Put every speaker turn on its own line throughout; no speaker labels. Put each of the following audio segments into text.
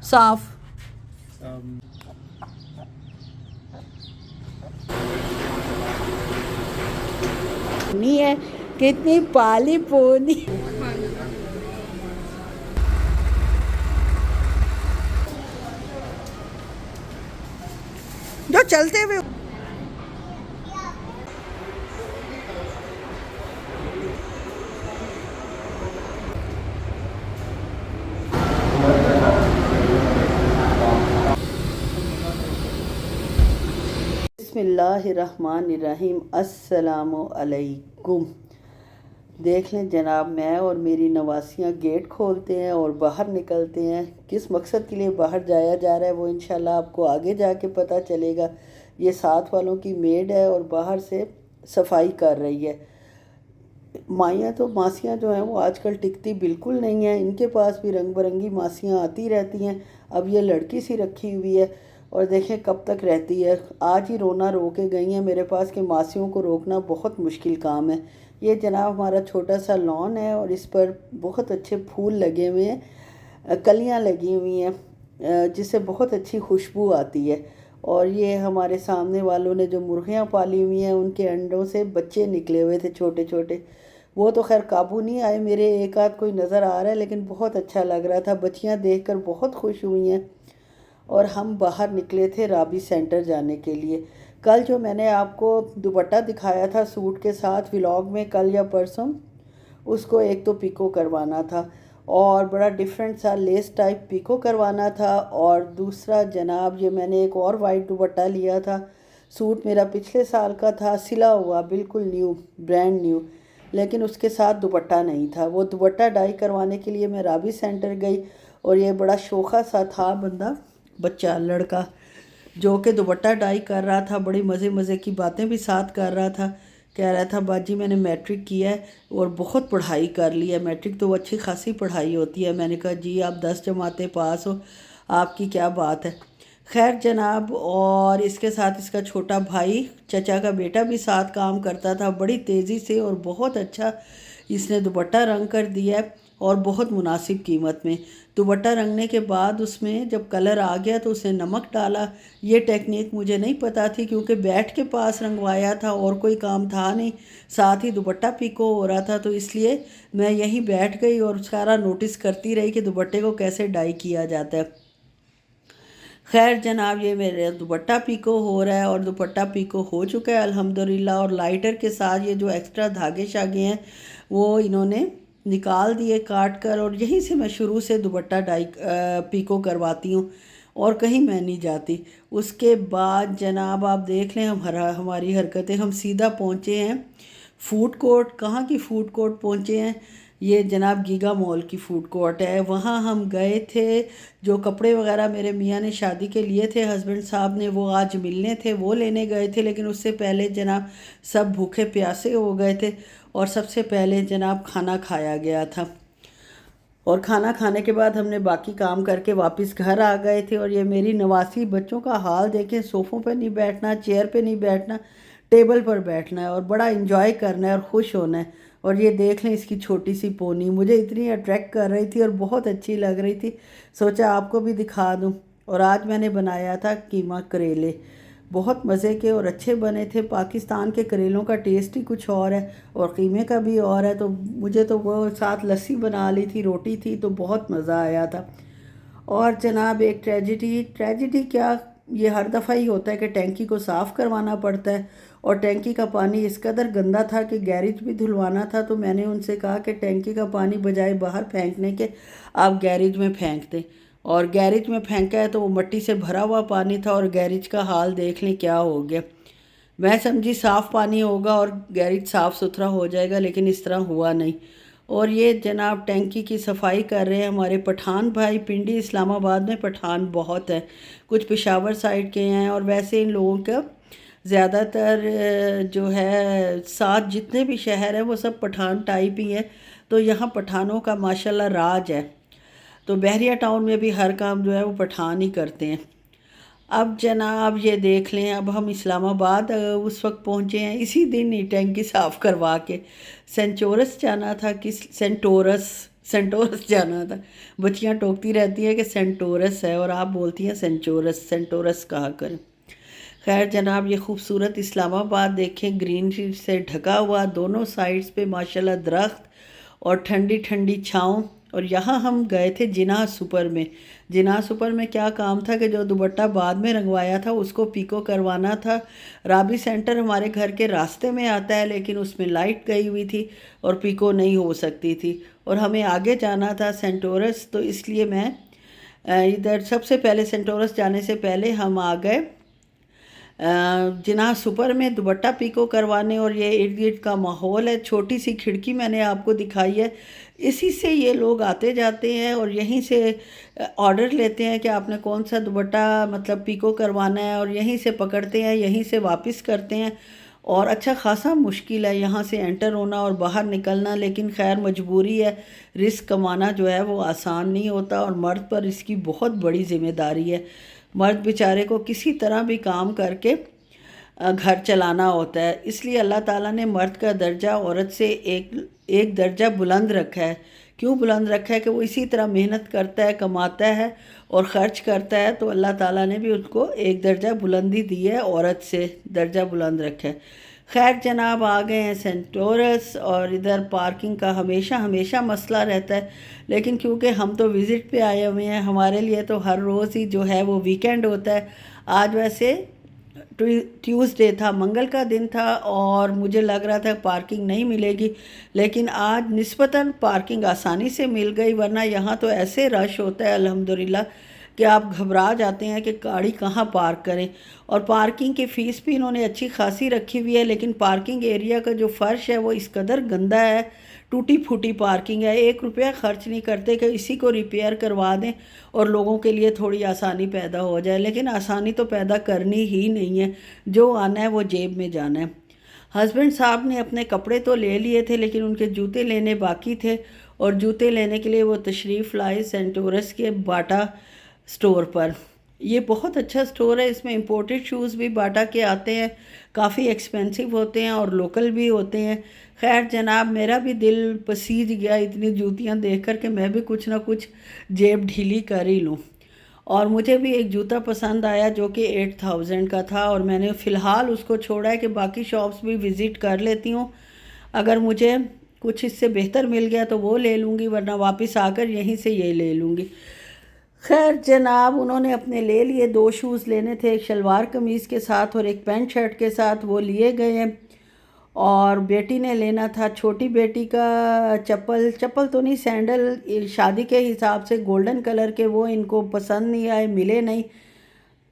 साफ नहीं है। कितनी पाली पोनी। जो चलते हुए बिस्मिल्लाहिर्रहमानिर्रहीम। अस्सलामु अलैकुम। देख लें जनाब, मैं और मेरी नवासियाँ गेट खोलते हैं और बाहर निकलते हैं। किस मकसद के लिए बाहर जाया जा रहा है वो इंशाल्लाह आपको आगे जाके पता चलेगा। ये साथ वालों की मेड है और बाहर से सफाई कर रही है। माइयाँ तो मासियाँ जो हैं वो आजकल टिकती बिल्कुल नहीं हैं। इनके पास भी रंग बिरंगी मासियाँ आती रहती हैं। अब ये लड़की सी रखी हुई है और देखें कब तक रहती है। आज ही रोना रो के गई हैं मेरे पास कि मासियों को रोकना बहुत मुश्किल काम है। ये जनाब हमारा छोटा सा लॉन है और इस पर बहुत अच्छे फूल लगे हुए हैं, कलियाँ लगी हुई हैं जिससे बहुत अच्छी खुशबू आती है। और ये हमारे सामने वालों ने जो मुर्गियाँ पाली हुई हैं उनके अंडों से बच्चे निकले हुए थे छोटे छोटे। वो तो खैर काबू नहीं आए, मेरे एक आध कोई नज़र आ रहा है, लेकिन बहुत अच्छा लग रहा था। बच्चियाँ देखकर बहुत खुश हुई हैं। और हम बाहर निकले थे राबी सेंटर जाने के लिए। कल जो मैंने आपको दुपट्टा दिखाया था सूट के साथ व्लॉग में, कल या परसों, उसको एक तो पिको करवाना था और बड़ा डिफरेंट सा लेस टाइप पिको करवाना था। और दूसरा जनाब ये मैंने एक और वाइट दुपट्टा लिया था। सूट मेरा पिछले साल का था, सिला हुआ बिल्कुल न्यू, ब्रांड न्यू, लेकिन उसके साथ दुपट्टा नहीं था। वो दुपट्टा डाई करवाने के लिए मैं राबी सेंटर गई और ये बड़ा शोखा सा था बंदा, बच्चा लड़का, जो कि दुपट्टा डाई कर रहा था। बड़ी मज़े मज़े की बातें भी साथ कर रहा था। कह रहा था बाजी मैंने मैट्रिक किया है और बहुत पढ़ाई कर ली है। मैट्रिक तो अच्छी खासी पढ़ाई होती है। मैंने कहा जी आप 10 जमातें पास हो, आपकी क्या बात है। खैर जनाब, और इसके साथ इसका छोटा भाई, चचा का बेटा भी साथ काम करता था। बड़ी तेज़ी से और बहुत अच्छा इसने दुपट्टा रंग कर दिया है और बहुत मुनासिब कीमत में। दुपट्टा रंगने के बाद उसमें जब कलर आ गया तो उसने नमक डाला। ये टेक्निक मुझे नहीं पता थी क्योंकि बैठ के पास रंगवाया था और कोई काम था नहीं, साथ ही दुपट्टा पीको हो रहा था, तो इसलिए मैं यहीं बैठ गई और सारा नोटिस करती रही कि दुपट्टे को कैसे डाई किया जाता है। खैर जनाब, ये मेरे दुपट्टा पीको हो रहा है और दुपट्टा पीको हो चुका है अल्हम्दुलिल्लाह। और लाइटर के साथ ये जो एक्स्ट्रा धागे शागे हैं वो इन्होंने निकाल दिए काट कर, और यहीं से मैं शुरू से दुपट्टा डाई पीको करवाती हूँ और कहीं मैं नहीं जाती। उसके बाद जनाब आप देख लें हमारी हरकतें, हम सीधा पहुँचे हैं फूड कोर्ट। कहाँ की फूड कोर्ट पहुँचे हैं? ये जनाब गीगा मॉल की फूड कोर्ट है। वहाँ हम गए थे। जो कपड़े वगैरह मेरे मियाँ ने शादी के लिए थे, हस्बैंड साहब ने, वो आज मिलने थे, वो लेने गए थे। लेकिन उससे पहले जनाब सब भूखे प्यासे हो गए थे और सबसे पहले जनाब खाना खाया गया था। और खाना खाने के बाद हमने बाकी काम करके वापस घर आ गए थे। और ये मेरी नवासी बच्चों का हाल देखें, सोफ़ों पे नहीं बैठना, चेयर पे नहीं बैठना, टेबल पर बैठना है और बड़ा इंजॉय करना है और खुश होना है। और ये देख लें इसकी छोटी सी पोनी मुझे इतनी अट्रैक्ट कर रही थी और बहुत अच्छी लग रही थी, सोचा आपको भी दिखा दूँ। और आज मैंने बनाया था कीमा करेले, बहुत मज़े के और अच्छे बने थे। पाकिस्तान के करेलों का टेस्ट ही कुछ और है और कीमे का भी और है। तो मुझे तो वो साथ लस्सी बना ली थी, रोटी थी, तो बहुत मज़ा आया था। और जनाब एक ट्रेजिडी, ट्रेजिडी क्या, ये हर दफ़ा ही होता है कि टैंकी को साफ़ करवाना पड़ता है और टैंकी का पानी इस कदर गंदा था कि गैरेज भी धुलवाना था। तो मैंने उनसे कहा कि टैंकी का पानी बजाय बाहर फेंकने के आप गैरेज में फेंक दें। और गैरेज में फेंका है तो वो मिट्टी से भरा हुआ पानी था और गैरेज का हाल देख लें क्या हो गया। मैं समझी साफ़ पानी होगा और गैरेज साफ़ सुथरा हो जाएगा, लेकिन इस तरह हुआ नहीं। और ये जनाब टैंकी की सफाई कर रहे हैं हमारे पठान भाई। पिंडी इस्लामाबाद में पठान बहुत है, कुछ पेशावर साइड के हैं। और वैसे इन लोगों का ज़्यादातर जो है साथ जितने भी शहर हैं वो सब पठान टाइप ही हैं। तो यहाँ पठानों का माशाल्लाह राज है। तो बहरिया टाउन में भी हर काम जो है वो पठान ही करते हैं। अब जनाब ये देख लें, अब हम इस्लामाबाद उस वक्त पहुँचे हैं इसी दिन ही टैंकी साफ़ करवा के। सेंट चोरस जाना था, किस सेंट टोरस, सेंटोरस जाना था। बच्चियां टोकती रहती हैं कि सेंटोरस है और आप बोलती हैं सेंचोरस, सेंटोरस कहा करें। खैर जनाब, ये खूबसूरत इस्लामाबाद देखें, ग्रीन से ढका हुआ, दोनों साइड्स पे माशाल्लाह दरख्त और ठंडी ठंडी छाँव। और यहाँ हम गए थे जिनाह सुपर में। जिनाह सुपर में क्या काम था कि जो दुपट्टा बाद में रंगवाया था उसको पीको करवाना था। राबी सेंटर हमारे घर के रास्ते में आता है, लेकिन उसमें लाइट गई हुई थी और पीको नहीं हो सकती थी, और हमें आगे जाना था सेंटोरस। तो इसलिए मैं इधर सबसे पहले सेंटोरस जाने से पहले हम आ गए जिनाह सुपर में दुपट्टा पीको करवाने। और ये इर्द गिर्द का माहौल है, छोटी सी खिड़की मैंने आपको दिखाई है, इसी से ये लोग आते जाते हैं और यहीं से ऑर्डर लेते हैं कि आपने कौन सा दुपट्टा मतलब पीको करवाना है, और यहीं से पकड़ते हैं, यहीं से वापस करते हैं। और अच्छा खासा मुश्किल है यहाँ से एंटर होना और बाहर निकलना, लेकिन खैर मजबूरी है। रिस्क कमाना जो है वो आसान नहीं होता, और मर्द पर इसकी बहुत बड़ी ज़िम्मेदारी है। मर्द बेचारे को किसी तरह भी काम करके घर चलाना होता है, इसलिए अल्लाह ताला ने मर्द का दर्जा औरत से एक दर्जा बुलंद रखा है। क्यों बुलंद रखा है? कि वो इसी तरह मेहनत करता है, कमाता है और ख़र्च करता है, तो अल्लाह ताला ने भी उसको एक दर्जा बुलंदी दी है, औरत से दर्जा बुलंद रखा है। खैर जनाब, आ गए हैं सेंटोरस, और इधर पार्किंग का हमेशा हमेशा मसला रहता है, लेकिन क्योंकि हम तो विज़िट पे आए हुए हैं, हमारे लिए तो हर रोज़ ही जो है वो वीकेंड होता है। आज वैसे ट्यूसडे था, मंगल का दिन था, और मुझे लग रहा था पार्किंग नहीं मिलेगी, लेकिन आज निस्बतन पार्किंग आसानी से मिल गई। वरना यहाँ तो ऐसे रश होता है अल्हम्दुलिल्लाह कि आप घबरा जाते हैं कि गाड़ी कहाँ पार्क करें। और पार्किंग की फ़ीस भी इन्होंने अच्छी खासी रखी हुई है, लेकिन पार्किंग एरिया का जो फ़र्श है वो इस कदर गंदा है, टूटी फूटी पार्किंग है। 1 रुपया ख़र्च नहीं करते कि इसी को रिपेयर करवा दें और लोगों के लिए थोड़ी आसानी पैदा हो जाए, लेकिन आसानी तो पैदा करनी ही नहीं है, जो आना है वो जेब में जाना है। हस्बैंड साहब ने अपने कपड़े तो ले लिए थे, लेकिन उनके जूते लेने बाकी थे, और जूते लेने के लिए वो तशरीफ़ लाए सेंटोरस के बाटा स्टोर पर। ये बहुत अच्छा स्टोर है, इसमें इंपोर्टेड शूज़ भी बाटा के आते हैं, काफ़ी एक्सपेंसिव होते हैं और लोकल भी होते हैं। खैर जनाब, मेरा भी दिल पसीज गया इतनी जूतियाँ देख कर कि मैं भी कुछ ना कुछ जेब ढीली कर ही लूँ। और मुझे भी एक जूता पसंद आया जो कि 8000 का था, और मैंने फ़िलहाल उसको छोड़ा है कि बाकी शॉप्स भी विज़िट कर लेती हूँ। अगर मुझे कुछ इससे बेहतर मिल गया तो वो ले लूँगी, वरना वापस आकर यहीं से ये ले लूँगी। खैर जनाब, उन्होंने अपने ले लिए, 2 शूज़ लेने थे, एक शलवार कमीज़ के साथ और एक पैंट शर्ट के साथ, वो लिए गए हैं। और बेटी ने लेना था, छोटी बेटी का चप्पल तो नहीं, सैंडल शादी के हिसाब से गोल्डन कलर के, वो इनको पसंद नहीं आए, मिले नहीं।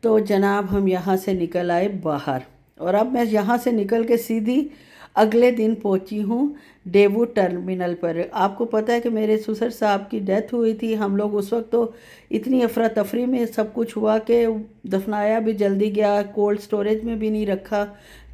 तो जनाब हम यहाँ से निकल आए बाहर, और अब मैं यहाँ से निकल के सीधी अगले दिन पहुँची हूँ डेवू टर्मिनल पर। आपको पता है कि मेरे ससुर साहब की डेथ हुई थी। हम लोग उस वक्त तो इतनी अफरा तफरी में सब कुछ हुआ कि दफनाया भी जल्दी गया, कोल्ड स्टोरेज में भी नहीं रखा,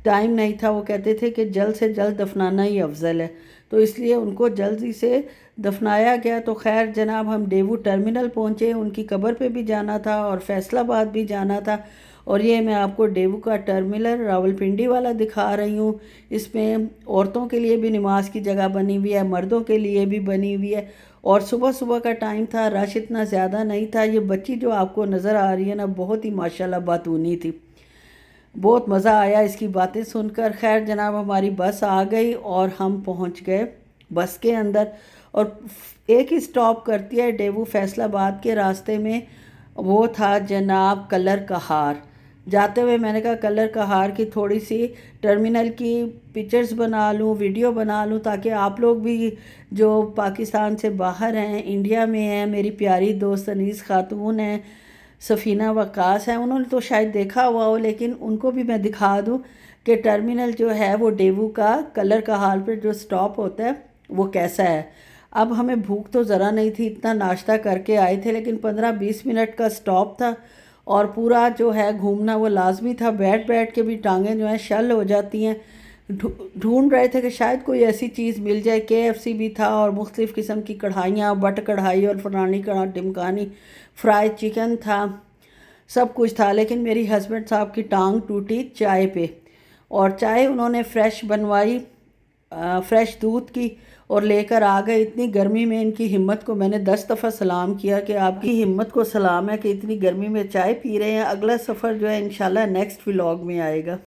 टाइम नहीं था। वो कहते थे कि जल्द से जल्द दफनाना ही अफजल है, तो इसलिए उनको जल्दी से दफनाया गया। तो खैर जनाब, हम डेवू टर्मिनल पहुँचे, उनकी कब्र पे भी जाना था और फैसलाबाद भी जाना था। और ये मैं आपको डेवू का टर्मिनल रावलपिंडी वाला दिखा रही हूँ। इसमें औरतों के लिए भी नमाज की जगह बनी हुई है, मर्दों के लिए भी बनी हुई है, और सुबह सुबह का टाइम था, रश इतना ज़्यादा नहीं था। ये बच्ची जो आपको नज़र आ रही है ना, बहुत ही माशाल्लाह बातूनी थी, बहुत मज़ा आया इसकी बातें सुनकर। खैर जनाब, हमारी बस आ गई और हम पहुंच गए बस के अंदर, और एक ही स्टॉप करती है डेवू फैसलाबाद के रास्ते में, वो था जनाब कलर कहार। जाते हुए मैंने कहा कलर कहार की थोड़ी सी टर्मिनल की पिक्चर्स बना लूँ, वीडियो बना लूँ, ताकि आप लोग भी जो पाकिस्तान से बाहर हैं, इंडिया में हैं, मेरी प्यारी दोस्त अनीस खातून हैं, सफ़ीना वक्कास हैं, उन्होंने तो शायद देखा हुआ हो, लेकिन उनको भी मैं दिखा दूँ कि टर्मिनल जो है वो डेवू का कलर कहार पर जो स्टॉप होता है वो कैसा है। अब हमें भूख तो ज़रा नहीं थी, इतना नाश्ता करके आए थे, लेकिन 15-20 मिनट का स्टॉप था और पूरा जो है घूमना वो लाजमी था। बैठ बैठ के भी टांगें जो हैं शल हो जाती हैं। ढूंढ रहे थे कि शायद कोई ऐसी चीज़ मिल जाए। KFC भी था और मुख्तलिफ़ किस्म की कढ़ाइयाँ, बट कढ़ाई और फलानी कढ़ा टिमकानी, फ्राई चिकन था, सब कुछ था। लेकिन मेरी हस्बैंड साहब की टांग टूटी चाय पे, और चाय उन्होंने फ़्रेश बनवाई फ्रेश दूध की और लेकर आ गए। इतनी गर्मी में इनकी हिम्मत को मैंने 10 दफ़ा सलाम किया कि आपकी हिम्मत को सलाम है कि इतनी गर्मी में चाय पी रहे हैं। अगला सफ़र जो है इंशाल्लाह नेक्स्ट व्लॉग में आएगा।